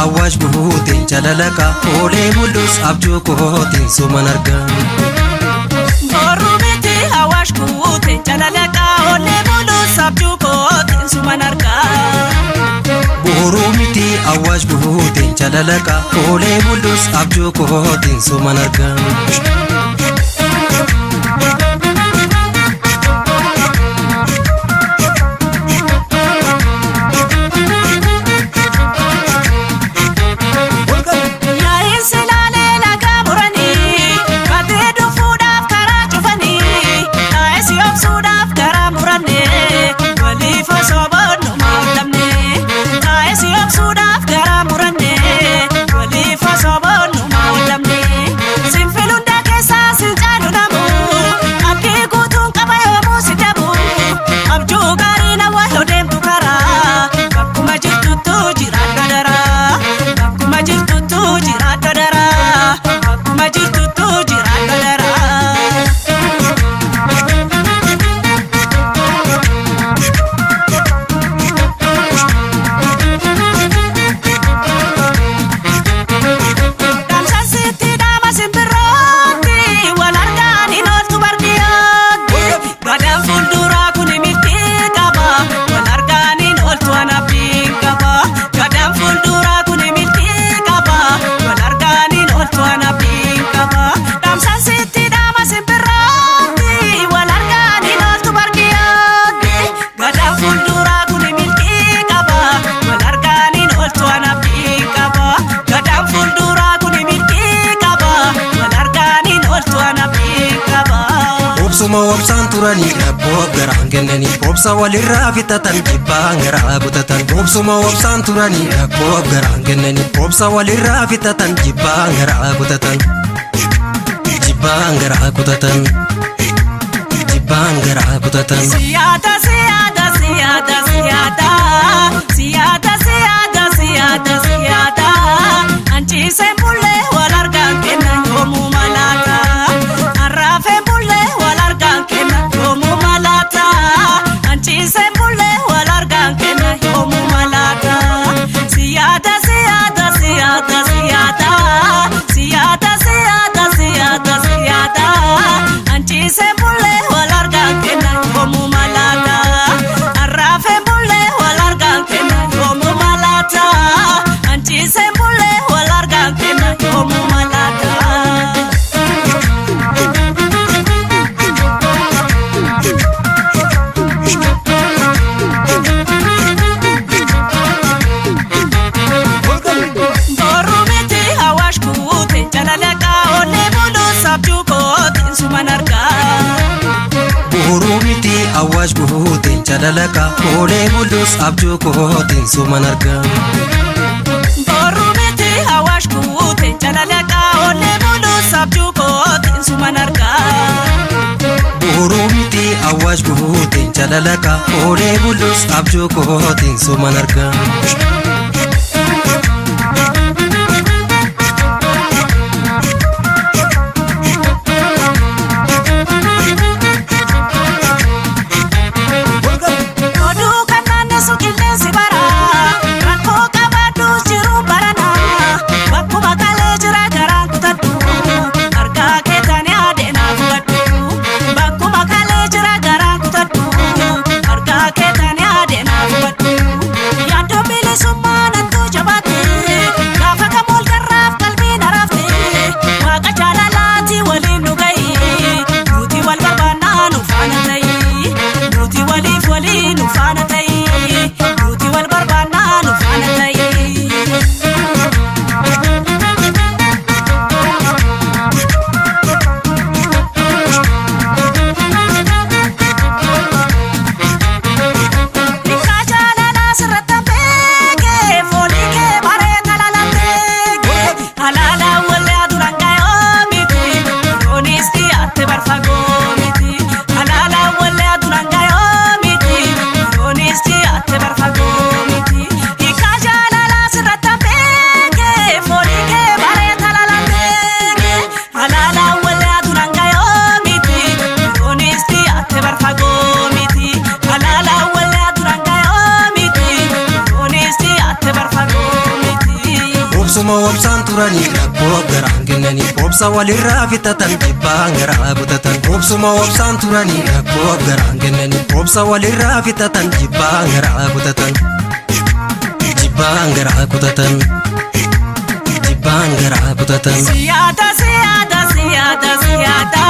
Awash buhutin jalalaka ole bulus abju kohotin sumanarga Borumiti awash buhutin jalalaka ole bulus abju kohotin sumanarga Borumiti awash buhutin jalalaka ole bulus abju kohotin sumanarga Obsan turani bob garang geneni obsa walirra fitatan jibang gara gutatan obsuma obsan turani bob garang geneni obsa walirra fitatan jibang gara gutatan jibang gara gutatan jibang gara gutatan Siyada siyada siyada siyada siyada siyada siyada siyada anchi se pulle walargan kenan yomu malata arrafe pulle walargan kenan yomu malata anchi se pulle walargan kenan yomu malata siyada siyada siyada siyada siyada siyada siyada siyada anchi se pulle walargan kenan yomu malata arrafe pulle walargan kenan yomu malata anchi se pulle walargan kenan yomu malata Borumiti awash buute jalalaka ole bulus abju kohotin sumanarga Borumiti awash buhutin jalalaka ole bulus abju kohotin sumanarga Borumiti awash buute jalalaka ole bulus abju kohotin sumanarga Borumiti awash buhutin jalalaka ole bulus abju kohotin sumanarga Yado bilisu turanii rakkoo garaan kennanii obsa walirraa fixatan jibbaan garaa butatan obsuma obsaan turanii rakkoo garaan kennanii obsa walirraa fixatan jibbaan garaa butatan jibbaan garaa kutatan jibbaan garaa kutatan siyaada siyaada siyaada siyaada